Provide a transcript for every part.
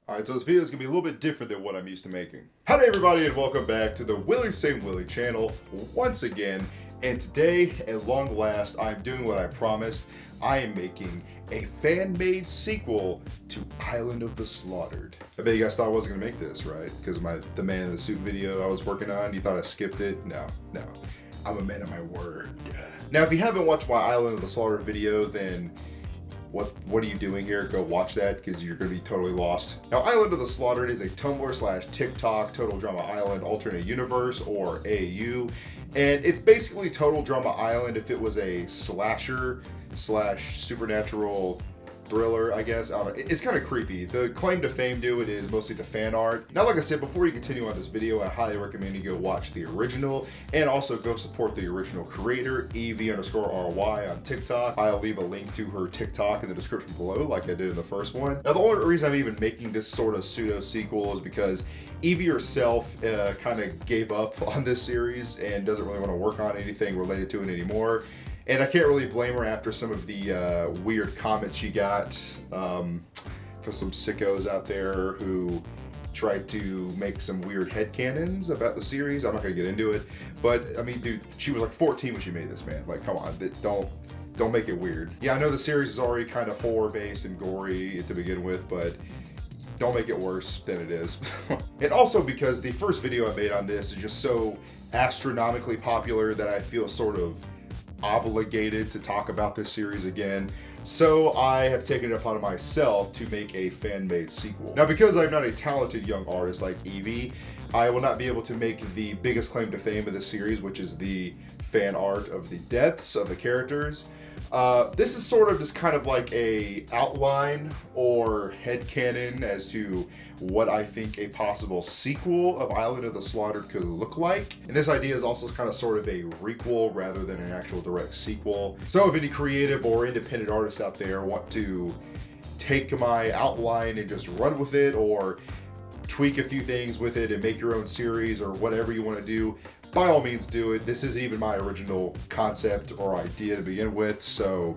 Alright, so this video is going to be a little bit different than what I'm used to making. Howdy everybody and welcome back to the Willie Same Willie channel once again. And today, at long last, I'm doing what I promised. I am making a fan-made sequel to Island of the Slaughtered. I bet you guys thought I wasn't going to make this, right? Because of the Man in the Suit video I was working on. You thought I skipped it? No. I'm a man of my word. Now, if you haven't watched my Island of the Slaughtered video, then what are you doing here? Go watch that because you're going to be totally lost. Now, Island of the Slaughtered is a Tumblr/TikTok Total Drama Island alternate universe, or AU, and it's basically Total Drama Island if it was a slasher/supernatural thriller, I guess. I don't know. It's kind of creepy. The claim to fame to it is mostly the fan art. Now, like I said, before you continue on this video, I highly recommend you go watch the original and also go support the original creator, EV_RY on TikTok. I'll leave a link to her TikTok in the description below like I did in the first one. Now, the only reason I'm even making this sort of pseudo sequel is because Evie herself kind of gave up on this series and doesn't really want to work on anything related to it anymore. And I can't really blame her after some of the weird comments she got from some sickos out there who tried to make some weird headcanons about the series. I'm not gonna get into it, but I mean, dude, she was like 14 when she made this, man. Like, come on, don't make it weird. Yeah, I know the series is already kind of horror-based and gory to begin with, but don't make it worse than it is. And also because the first video I made on this is just so astronomically popular that I feel sort of obligated to talk about this series again, so I have taken it upon myself to make a fan-made sequel. Now, because I'm not a talented young artist like Evie, I will not be able to make the biggest claim to fame of this series, which is the fan art of the deaths of the characters. This is sort of just kind of like a outline or headcanon as to what I think a possible sequel of Island of the Slaughtered could look like. And this idea is also kind of sort of a requel rather than an actual direct sequel. So if any creative or independent artists out there want to take my outline and just run with it, or tweak a few things with it and make your own series or whatever you want to do, by all means do it. This isn't even my original concept or idea to begin with, so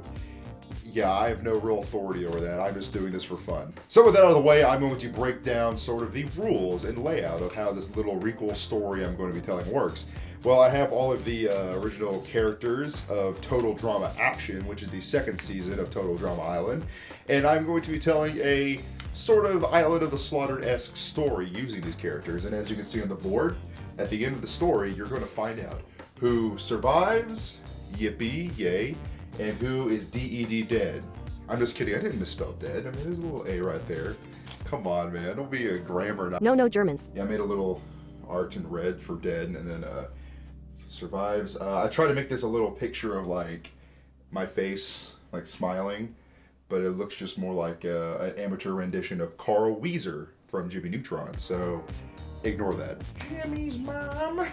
yeah, I have no real authority over that. I'm just doing this for fun. So with that out of the way, I'm going to break down sort of the rules and layout of how this little requel story I'm going to be telling works. Well, I have all of the original characters of Total Drama Action, which is the second season of Total Drama Island, and I'm going to be telling a sort of Island of the Slaughtered-esque story using these characters. And as you can see on the board, at the end of the story, you're going to find out who survives, yippee, yay, and who is DED dead. I'm just kidding, I didn't misspell dead. I mean, there's a little A right there. Come on, man, don't be a grammar. No, German. Yeah, I made a little art in red for dead, and then survives. I tried to make this a little picture of like my face, like smiling, but it looks just more like an amateur rendition of Carl Weezer from Jimmy Neutron, so ignore that. Jimmy's mom.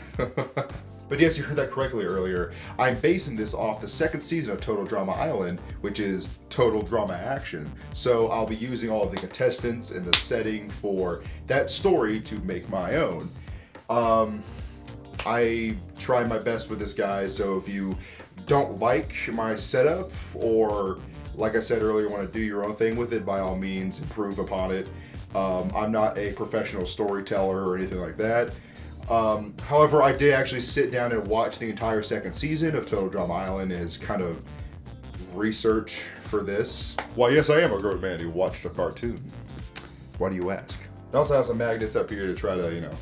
But yes, you heard that correctly earlier. I'm basing this off the second season of Total Drama Island, which is Total Drama Action. So I'll be using all of the contestants and the setting for that story to make my own. I try my best with this, guys, so if you don't like my setup, or like I said earlier, want to do your own thing with it, by all means, improve upon it. I'm not a professional storyteller or anything like that. However, I did actually sit down and watch the entire second season of Total Drama Island as kind of research for this. Why, yes, I am a grown man who watched a cartoon. Why do you ask? I also have some magnets up here to try to, you know,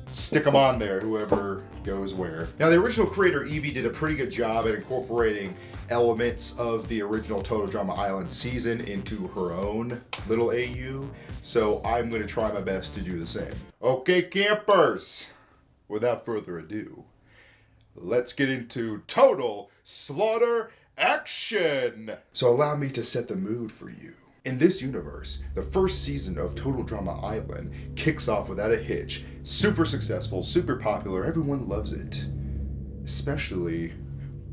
stick them on there, whoever goes where. Now, the original creator, Evie, did a pretty good job at incorporating elements of the original Total Drama Island season into her own little AU, so I'm going to try my best to do the same. Okay, campers, without further ado, let's get into Total Slaughter Action! So allow me to set the mood for you. In this universe, the first season of Total Drama Island kicks off without a hitch. Super successful, super popular, everyone loves it. Especially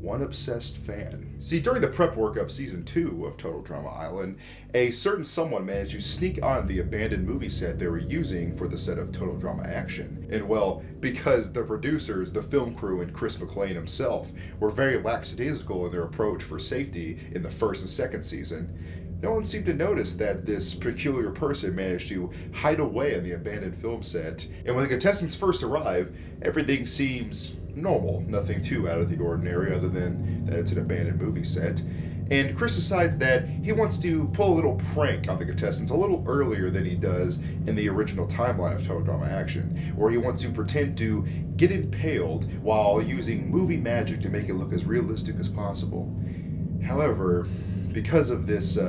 one obsessed fan. See, during the prep work of season 2 of Total Drama Island, a certain someone managed to sneak on the abandoned movie set they were using for the set of Total Drama Action. And well, because the producers, the film crew, and Chris McLean himself were very lackadaisical in their approach for safety in the first and second season, no one seemed to notice that this peculiar person managed to hide away on the abandoned film set. And when the contestants first arrive, everything seems normal, nothing too out of the ordinary other than that it's an abandoned movie set. And Chris decides that he wants to pull a little prank on the contestants a little earlier than he does in the original timeline of Total Drama Action, where he wants to pretend to get impaled while using movie magic to make it look as realistic as possible. However, because of this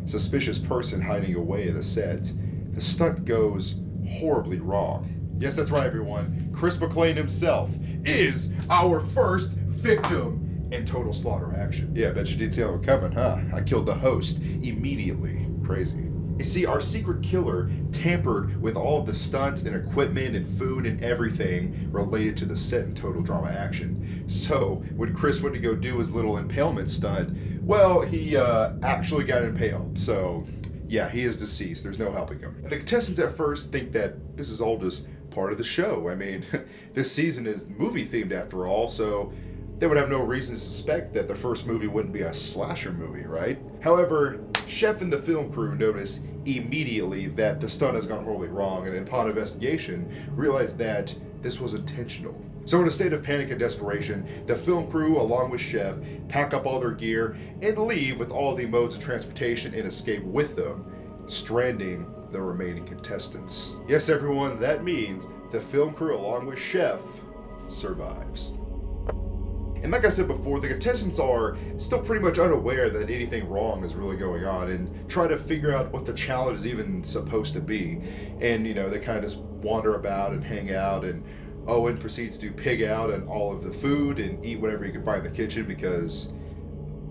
suspicious person hiding away in the set, the stunt goes horribly wrong. Yes, that's right, everyone. Chris McClane himself is our first victim in Total Slaughter Action. Yeah, bet you didn't see it coming, huh? I killed the host immediately. Crazy. You see, our secret killer tampered with all of the stunts and equipment and food and everything related to the set in Total Drama Action. So, when Chris went to go do his little impalement stunt, well, he actually got impaled. So, yeah, he is deceased. There's no helping him. And the contestants at first think that this is all just part of the show. I mean, this season is movie themed after all, so they would have no reason to suspect that the first movie wouldn't be a slasher movie, right? However, Chef and the film crew notice immediately that the stunt has gone horribly wrong, and upon investigation, realize that this was intentional. So in a state of panic and desperation, the film crew, along with Chef, pack up all their gear and leave with all the modes of transportation and escape with them, stranding the remaining contestants. Yes, everyone, that means the film crew, along with Chef, survives. And like I said before, the contestants are still pretty much unaware that anything wrong is really going on and try to figure out what the challenge is even supposed to be. And, you know, they kind of just wander about and hang out, and Owen proceeds to pig out on all of the food and eat whatever he can find in the kitchen because,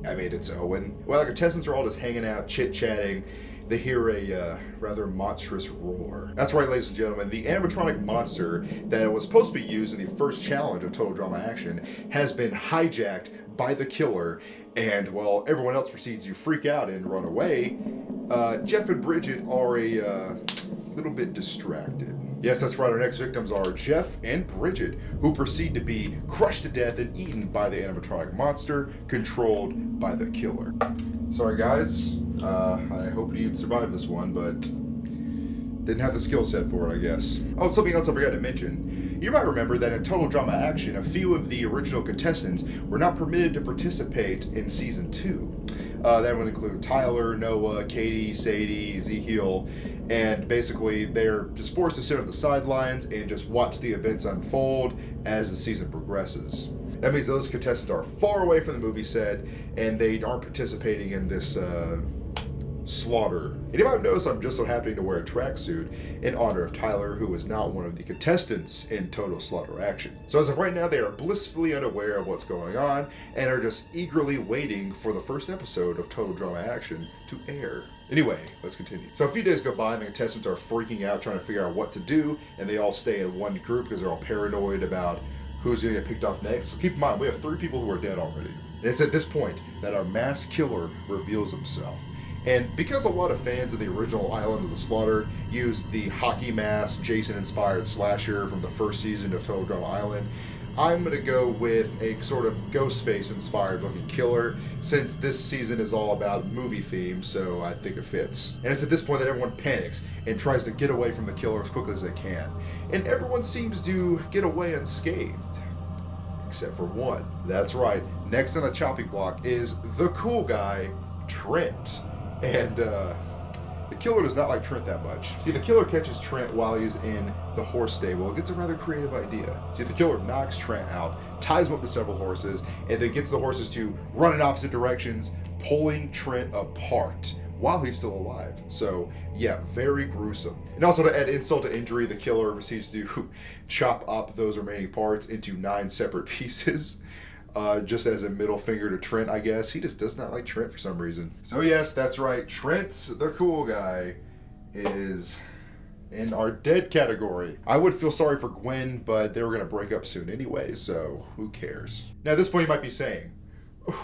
I mean, it's Owen. While the contestants are all just hanging out, chit-chatting, they hear a rather monstrous roar. That's right, ladies and gentlemen, the animatronic monster that was supposed to be used in the first challenge of Total Drama Action has been hijacked by the killer, and while everyone else proceeds to freak out and run away, Jeff and Bridget are a little bit distracted. Yes, that's right, our next victims are Jeff and Bridget, who proceed to be crushed to death and eaten by the animatronic monster, controlled by the killer. Sorry guys, I hope you survived this one, but didn't have the skill set for it, I guess. Oh, something else I forgot to mention. You might remember that in Total Drama Action, a few of the original contestants were not permitted to participate in Season 2. That would include Tyler, Noah, Katie, Sadie, Ezekiel, and basically they're just forced to sit on the sidelines and just watch the events unfold as the season progresses. That means those contestants are far away from the movie set and they aren't participating in this slaughter. And you might have noticed I'm just so happening to wear a tracksuit in honor of Tyler, who is now one of the contestants in Total Slaughter Action. So as of right now, they are blissfully unaware of what's going on and are just eagerly waiting for the first episode of Total Drama Action to air. Anyway, let's continue. So a few days go by and the contestants are freaking out, trying to figure out what to do, and they all stay in one group because they're all paranoid about who's going to get picked off next. So keep in mind, we have 3 people who are dead already. And it's at this point that our masked killer reveals himself. And because a lot of fans of the original Island of the Slaughtered used the hockey mask, Jason-inspired slasher from the first season of Total Drama Island, I'm going to go with a sort of Ghostface-inspired looking killer, since this season is all about movie themes, so I think it fits. And it's at this point that everyone panics and tries to get away from the killer as quickly as they can. And everyone seems to get away unscathed. Except for one. That's right, next on the chopping block is the cool guy, Trent. And the killer does not like Trent that much. See, the killer catches Trent while he's in the horse stable and gets a rather creative idea. See, the killer knocks Trent out, ties him up to several horses, and then gets the horses to run in opposite directions, pulling Trent apart while he's still alive. So, yeah, very gruesome. And also to add insult to injury, the killer proceeds to chop up those remaining parts into 9 separate pieces. Just as a middle finger to Trent, I guess. He just does not like Trent for some reason. So yes, that's right. Trent, the cool guy, is in our dead category. I would feel sorry for Gwen, but they were going to break up soon anyway, so who cares? Now at this point you might be saying,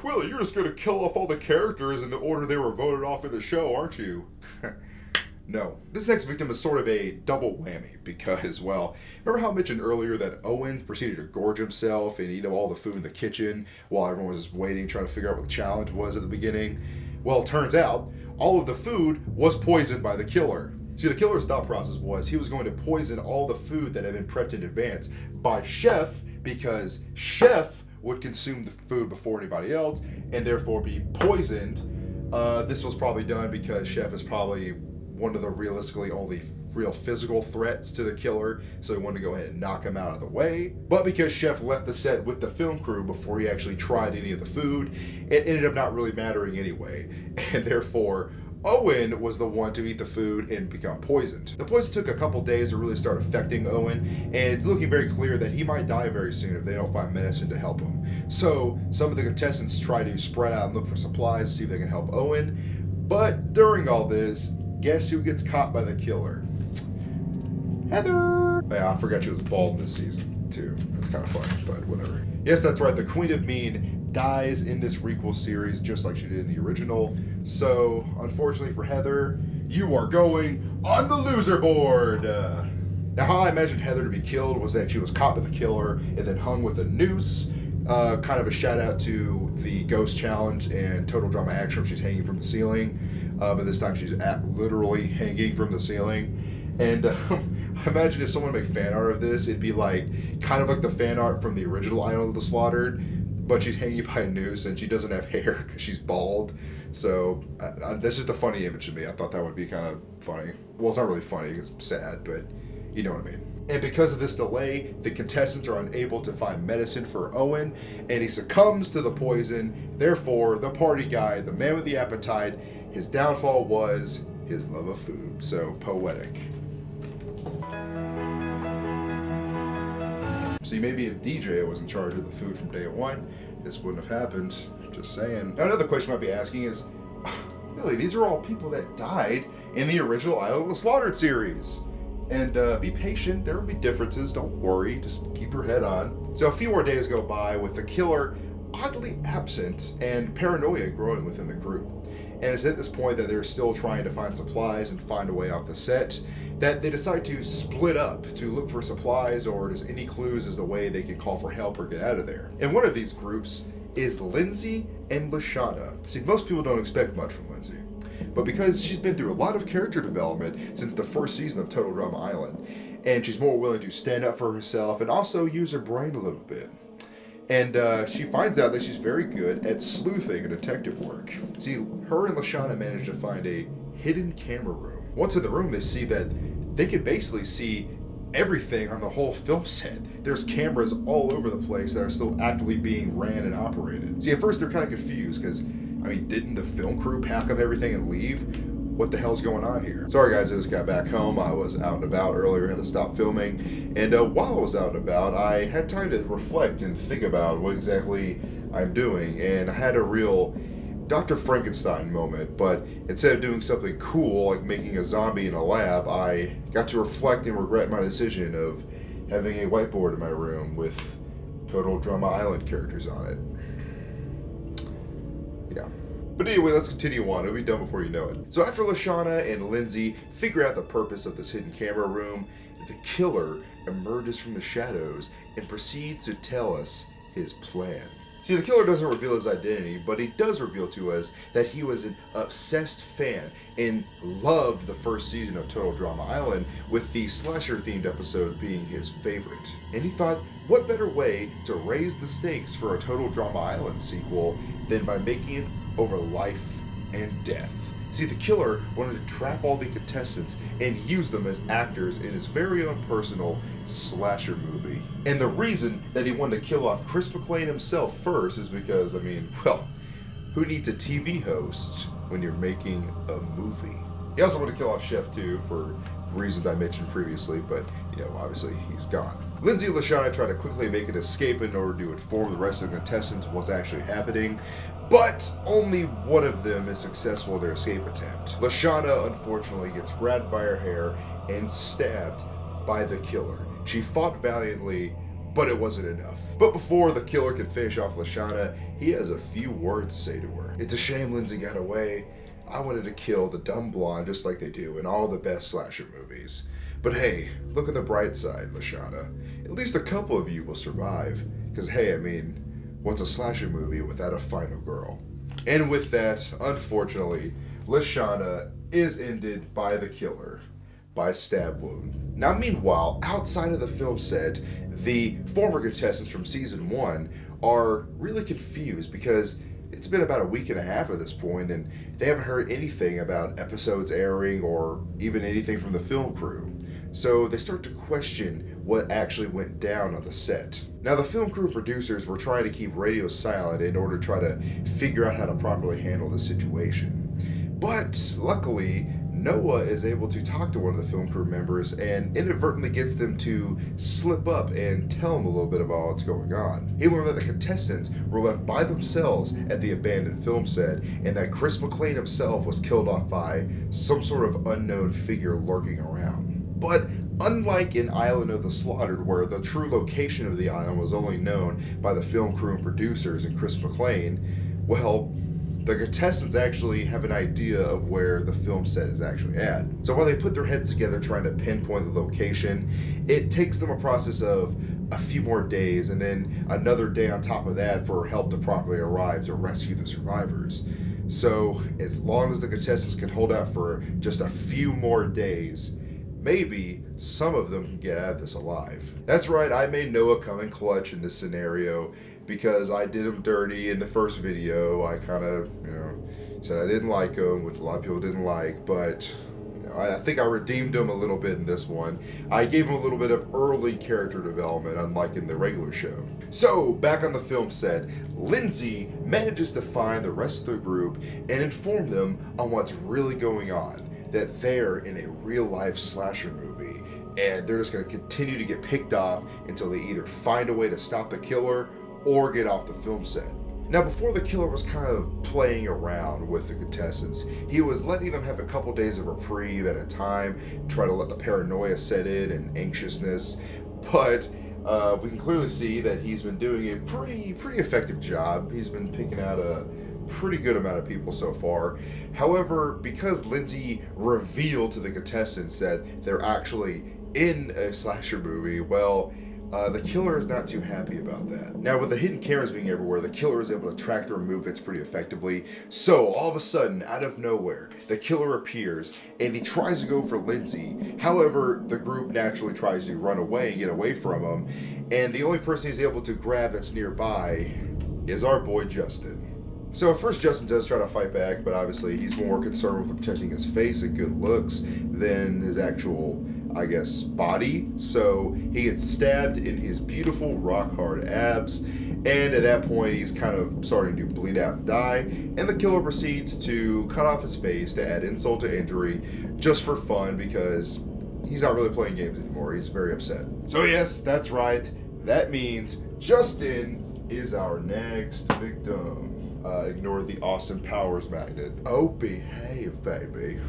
Willie, you're just going to kill off all the characters in the order they were voted off in the show, aren't you? No. This next victim is sort of a double whammy because, well, remember how I mentioned earlier that Owen proceeded to gorge himself and eat up all the food in the kitchen while everyone was just waiting, trying to figure out what the challenge was at the beginning? Well, it turns out all of the food was poisoned by the killer. See, the killer's thought process was he was going to poison all the food that had been prepped in advance by Chef, because Chef would consume the food before anybody else and therefore be poisoned. This was probably done because Chef is probably one of the realistically only real physical threats to the killer, so he wanted to go ahead and knock him out of the way. But because Chef left the set with the film crew before he actually tried any of the food, it ended up not really mattering anyway, and therefore Owen was the one to eat the food and become poisoned. The poison took a couple days to really start affecting Owen, and it's looking very clear that he might die very soon if they don't find medicine to help him. So some of the contestants try to spread out and look for supplies to see if they can help Owen. But during all this, guess who gets caught by the killer? Heather! Yeah, I forgot she was bald this season, too. That's kind of funny, but whatever. Yes, that's right, the Queen of Mean dies in this requel series just like she did in the original. So, unfortunately for Heather, you are going on the loser board! Now, how I imagined Heather to be killed was that she was caught by the killer and then hung with a noose. Kind of a shout out to the Ghost Challenge and Total Drama Action where she's hanging from the ceiling. But this time she's literally hanging from the ceiling. And I imagine if someone made fan art of this, it'd be like kind of like the fan art from the original Island of the Slaughtered, but she's hanging by a noose and she doesn't have hair because she's bald. So that's just a funny image to me. I thought that would be kind of funny. Well, it's not really funny, it's sad, but you know what I mean. And because of this delay, the contestants are unable to find medicine for Owen, and he succumbs to the poison. Therefore, the party guy, the man with the appetite, his downfall was his love of food. So poetic. See, maybe if DJ was in charge of the food from day one, this wouldn't have happened. Just saying. Now, another question you might be asking is, really, these are all people that died in the original Island of the Slaughtered series. And be patient, there will be differences, don't worry, just keep your head on. So a few more days go by with the killer oddly absent and paranoia growing within the group. And it's at this point that they're still trying to find supplies and find a way off the set that they decide to split up to look for supplies or just any clues as the way they can call for help or get out of there. And one of these groups is Lindsay and LeShawna. See, most people don't expect much from Lindsay, but because she's been through a lot of character development since the first season of Total Drama Island, and she's more willing to stand up for herself and also use her brain a little bit. And she finds out that she's very good at sleuthing and detective work. See, her and LeShawna managed to find a hidden camera room. Once in the room, they see that they can basically see everything on the whole film set. There's cameras all over the place that are still actively being ran and operated. See, at first they're kind of confused because, I mean, didn't the film crew pack up everything and leave? What the hell's going on here? Sorry guys, I just got back home. I was out and about earlier, had to stop filming. And while I was out and about, I had time to reflect and think about what exactly I'm doing. And I had a real Dr. Frankenstein moment, but instead of doing something cool like making a zombie in a lab, I got to reflect and regret my decision of having a whiteboard in my room with Total Drama Island characters on it. Yeah. But anyway, let's continue on. It'll be done before you know it. So after LeShawna and Lindsay figure out the purpose of this hidden camera room, the killer emerges from the shadows and proceeds to tell us his plan. See, the killer doesn't reveal his identity, but he does reveal to us that he was an obsessed fan and loved the first season of Total Drama Island, with the slasher-themed episode being his favorite. And he thought, what better way to raise the stakes for a Total Drama Island sequel than by making it over life and death. See, the killer wanted to trap all the contestants and use them as actors in his very own personal slasher movie. And the reason that he wanted to kill off Chris McClane himself first is because, I mean, well, who needs a TV host when you're making a movie? He also wanted to kill off Chef too, for reasons I mentioned previously, but, you know, obviously he's gone. Lindsay and LeShawna try to quickly make an escape in order to inform the rest of the contestants what's actually happening, but only one of them is successful in their escape attempt. LeShawna, unfortunately, gets grabbed by her hair and stabbed by the killer. She fought valiantly, but it wasn't enough. But before the killer can finish off LeShawna, he has a few words to say to her. It's a shame Lindsay got away. I wanted to kill the dumb blonde just like they do in all the best slasher movies. But hey, look at the bright side, LeShawna. At least a couple of you will survive. Because hey, I mean, what's a slasher movie without a final girl? And with that, unfortunately, LeShawna is ended by the killer by stab wound. Now, meanwhile, outside of the film set, the former contestants from season 1 are really confused because it's been about a week and a half at this point, and they haven't heard anything about episodes airing or even anything from the film crew. So they start to question what actually went down on the set. Now, the film crew and producers were trying to keep radio silent in order to try to figure out how to properly handle the situation. But luckily, Noah is able to talk to one of the film crew members and inadvertently gets them to slip up and tell him a little bit about what's going on. He learned that the contestants were left by themselves at the abandoned film set and that Chris McClane himself was killed off by some sort of unknown figure lurking around. But unlike in Island of the Slaughtered, where the true location of the island was only known by the film crew and producers and Chris McClane, well, the contestants actually have an idea of where the film set is actually at. So while they put their heads together trying to pinpoint the location, it takes them a process of a few more days and then another day on top of that for help to properly arrive to rescue the survivors. So as long as the contestants can hold out for just a few more days, maybe some of them can get out of this alive. That's right, I made Noah come in clutch in this scenario because I did him dirty in the first video. I kind of, said I didn't like him, which a lot of people didn't like, but I think I redeemed him a little bit in this one. I gave him a little bit of early character development, unlike in the regular show. So, back on the film set, Lindsay manages to find the rest of the group and inform them on what's really going on. That they're in a real-life slasher movie, and they're just going to continue to get picked off until they either find a way to stop the killer or get off the film set. Now, before the killer was kind of playing around with the contestants, he was letting them have a couple days of reprieve at a time, try to let the paranoia set in and anxiousness, but we can clearly see that he's been doing a pretty effective job. He's been picking out a pretty good amount of people so far. However, because Lindsay revealed to the contestants that they're actually in a slasher movie, well, the killer is not too happy about that. Now, with the hidden cameras being everywhere, the killer is able to track their movements pretty effectively. So, all of a sudden, out of nowhere, the killer appears and he tries to go for Lindsay. However, the group naturally tries to run away and get away from him. And the only person he's able to grab that's nearby is our boy Justin. So at first Justin does try to fight back, but obviously he's more concerned with protecting his face and good looks than his actual, body. So he gets stabbed in his beautiful rock-hard abs, and at that point he's kind of starting to bleed out and die, and the killer proceeds to cut off his face to add insult to injury just for fun because he's not really playing games anymore. He's very upset. So yes, that's right. That means Justin is our next victim. Ignore the Austin Powers magnet. Oh, behave, baby.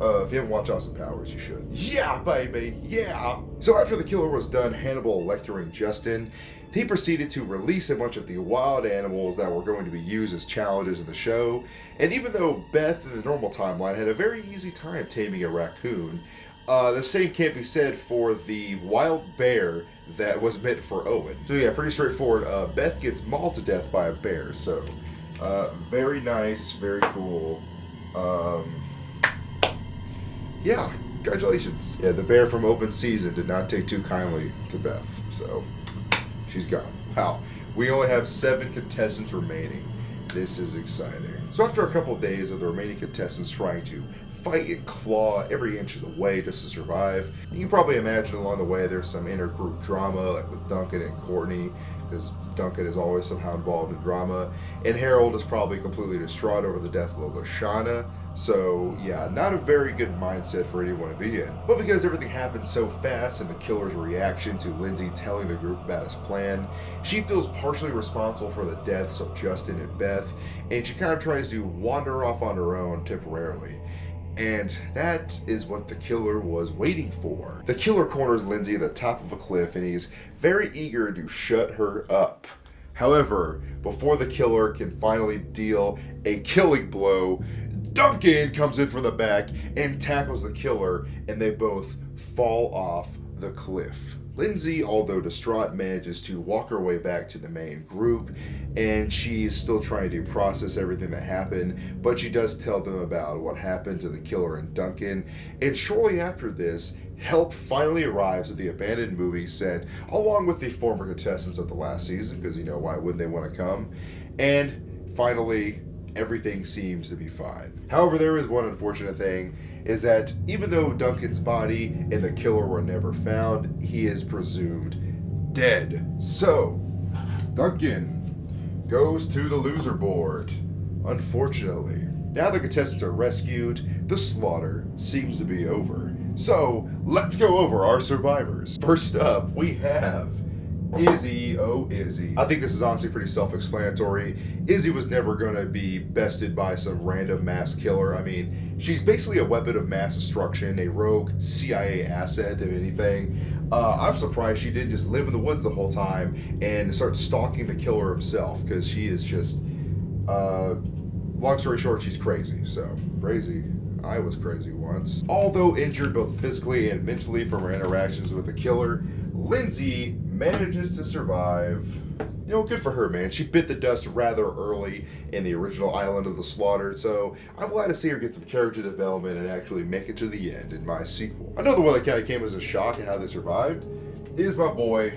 If you haven't watched Austin Powers, you should. Yeah, baby, yeah! So after the killer was done Hannibal lecturing Justin, he proceeded to release a bunch of the wild animals that were going to be used as challenges in the show. And even though Beth in the normal timeline had a very easy time taming a raccoon, the same can't be said for the wild bear that was meant for Owen. So yeah, pretty straightforward. Beth gets mauled to death by a bear, so very nice, very cool. Yeah, congratulations. Yeah, the bear from Open Season did not take too kindly to Beth, so she's gone. Wow, we only have 7 contestants remaining. This is exciting. So after a couple of days of the remaining contestants trying to fight and claw every inch of the way just to survive, you can probably imagine along the way there's some inter-group drama, like with Duncan and Courtney, because Duncan is always somehow involved in drama, and Harold is probably completely distraught over the death of LeShawna. So yeah, not a very good mindset for anyone to be in. But because everything happened so fast and the killer's reaction to Lindsay telling the group about his plan, she feels partially responsible for the deaths of Justin and Beth, and she kind of tries to wander off on her own temporarily. And that is what the killer was waiting for. The killer corners Lindsay at the top of a cliff and he's very eager to shut her up. However, before the killer can finally deal a killing blow, Duncan comes in from the back and tackles the killer, and they both fall off the cliff. Lindsay, although distraught, manages to walk her way back to the main group, and she's still trying to process everything that happened, but she does tell them about what happened to the killer and Duncan. And shortly after this, help finally arrives at the abandoned movie set, along with the former contestants of the last season, because why wouldn't they want to come? And finally, everything seems to be fine. However, there is one unfortunate thing, is that even though Duncan's body and the killer were never found, he is presumed dead. So, Duncan goes to the loser board, unfortunately. Now the contestants are rescued, the slaughter seems to be over. So, let's go over our survivors. First up, we have Izzy. Oh, Izzy. I think this is honestly pretty self-explanatory. Izzy was never going to be bested by some random mass killer. I mean, she's basically a weapon of mass destruction, a rogue CIA asset, if anything. I'm surprised she didn't just live in the woods the whole time and start stalking the killer himself, because she is just, long story short, she's crazy. So, crazy. I was crazy once. Although injured both physically and mentally from her interactions with the killer, Lindsay manages to survive. Good for her, man. She bit the dust rather early in the original Island of the Slaughtered, so I'm glad to see her get some character development and actually make it to the end in my sequel. Another one that kind of came as a shock at how they survived is my boy,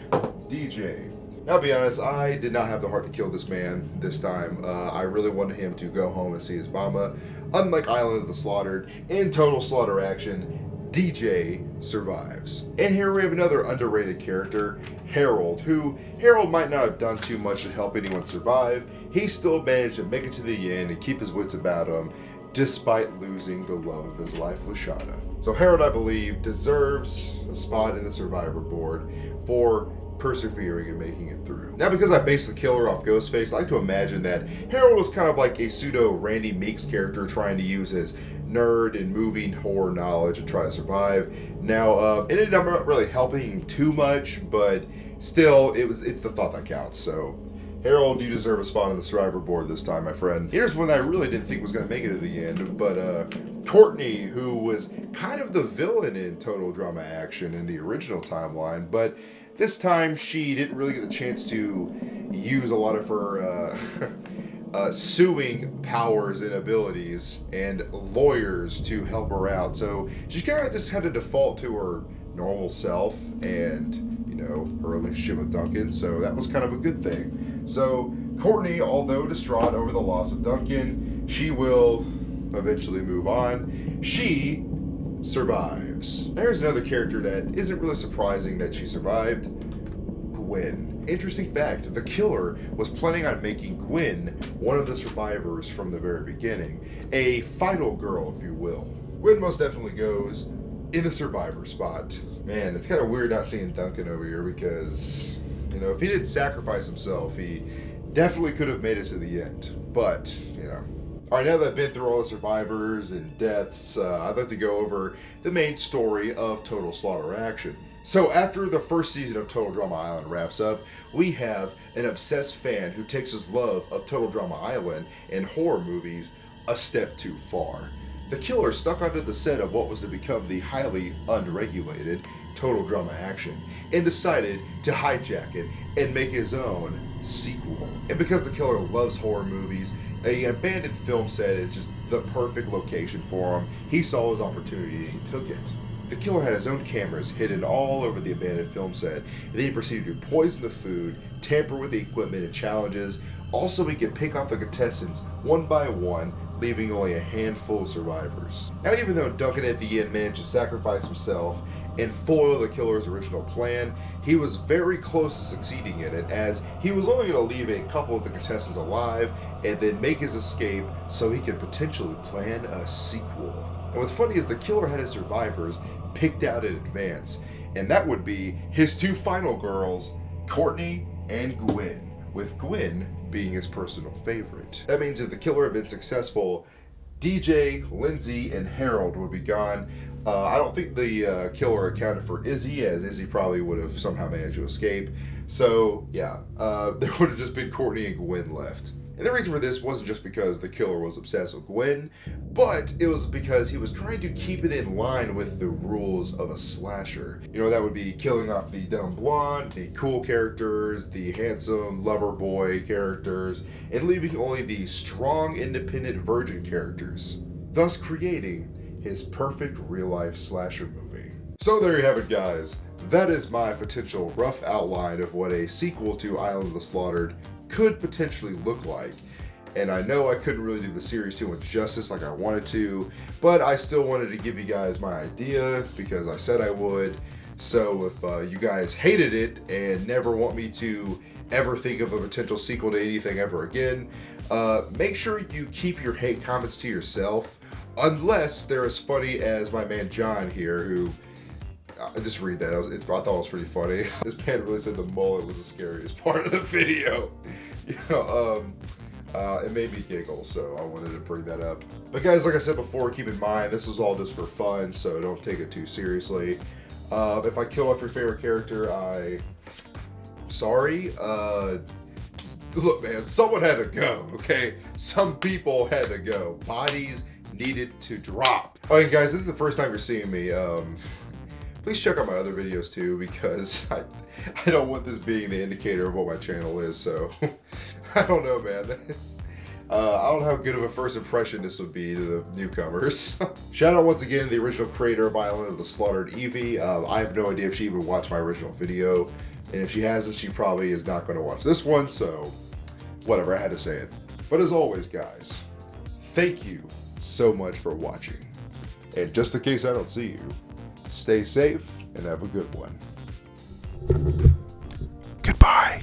DJ. Now, to be honest, I did not have the heart to kill this man this time. I really wanted him to go home and see his mama. Unlike Island of the Slaughtered, in total slaughter action, DJ survives. And here we have another underrated character, Harold, who Harold might not have done too much to help anyone survive. He still managed to make it to the end and keep his wits about him, despite losing the love of his life, LeShawna. So Harold, I believe, deserves a spot in the survivor board for persevering and making it through. Now, because I based the killer off Ghostface, I like to imagine that Harold was kind of like a pseudo Randy Meeks character trying to use his nerd and moving horror knowledge to try to survive. Now, it ended up not really helping him too much, but still, it's the thought that counts. So, Harold, you deserve a spot on the survivor board this time, my friend. Here's one that I really didn't think was going to make it to the end, but Courtney, who was kind of the villain in Total Drama Action in the original timeline, but this time she didn't really get the chance to use a lot of her suing powers and abilities and lawyers to help her out. So she kind of just had to default to her normal self and, her relationship with Duncan. So that was kind of a good thing. So Courtney, although distraught over the loss of Duncan, she will eventually move on. She survives. There's another character that isn't really surprising that she survived. Gwen. Interesting fact, the killer was planning on making Gwen one of the survivors from the very beginning. A final girl, if you will. Gwen most definitely goes in the survivor spot. Man, it's kind of weird not seeing Duncan over here because, if he didn't sacrifice himself, he definitely could have made it to the end. But, Alright, now that I've been through all the survivors and deaths, I'd like to go over the main story of Total Slaughter Action. So after the first season of Total Drama Island wraps up, we have an obsessed fan who takes his love of Total Drama Island and horror movies a step too far. The killer stuck onto the set of what was to become the highly unregulated Total Drama Action and decided to hijack it and make his own sequel. And because the killer loves horror movies, an abandoned film set is just the perfect location for him. He saw his opportunity and he took it. The killer had his own cameras hidden all over the abandoned film set, and then he proceeded to poison the food, tamper with the equipment and challenges. Also, he could pick off the contestants one by one, leaving only a handful of survivors. Now, even though Duncan at the end managed to sacrifice himself and foil the killer's original plan, he was very close to succeeding in it, as he was only going to leave a couple of the contestants alive and then make his escape so he could potentially plan a sequel. And what's funny is the killer had his survivors picked out in advance, and that would be his two final girls, Courtney and Gwen, with Gwen being his personal favorite. That means if the killer had been successful, DJ, Lindsay, and Harold would be gone. I don't think the killer accounted for Izzy, as Izzy probably would have somehow managed to escape. So, yeah, there would have just been Courtney and Gwen left. And the reason for this wasn't just because the killer was obsessed with Gwen, but it was because he was trying to keep it in line with the rules of a slasher. You know, that would be killing off the dumb blonde, the cool characters, the handsome lover boy characters, and leaving only the strong, independent virgin characters, thus creating his perfect real-life slasher movie. So there you have it, guys. That is my potential rough outline of what a sequel to Island of the Slaughtered could potentially look like. And I know I couldn't really do the series too much justice like I wanted to, but I still wanted to give you guys my idea because I said I would. So if you guys hated it and never want me to ever think of a potential sequel to anything ever again, make sure you keep your hate comments to yourself, unless they're as funny as my man John here, who just read that. I thought it was pretty funny. This man really said the mullet was the scariest part of the video. You know, it made me giggle, so I wanted to bring that up. But guys, like I said before, keep in mind this is all just for fun, so don't take it too seriously. If I kill off your favorite character, sorry. Look, man, someone had to go. Okay, some people had to go. Bodies needed to drop. Oh, and guys, this is the first time you're seeing me. Please check out my other videos too, because I don't want this being the indicator of what my channel is, so I don't know, man. I don't know how good of a first impression this would be to the newcomers. Shout out once again to the original creator of Island of the Slaughtered, Evie. I have no idea if she even watched my original video, and if she hasn't, she probably is not going to watch this one, so whatever, I had to say it. But as always, guys, thank you so much for watching. And just in case I don't see you, stay safe and have a good one. Goodbye.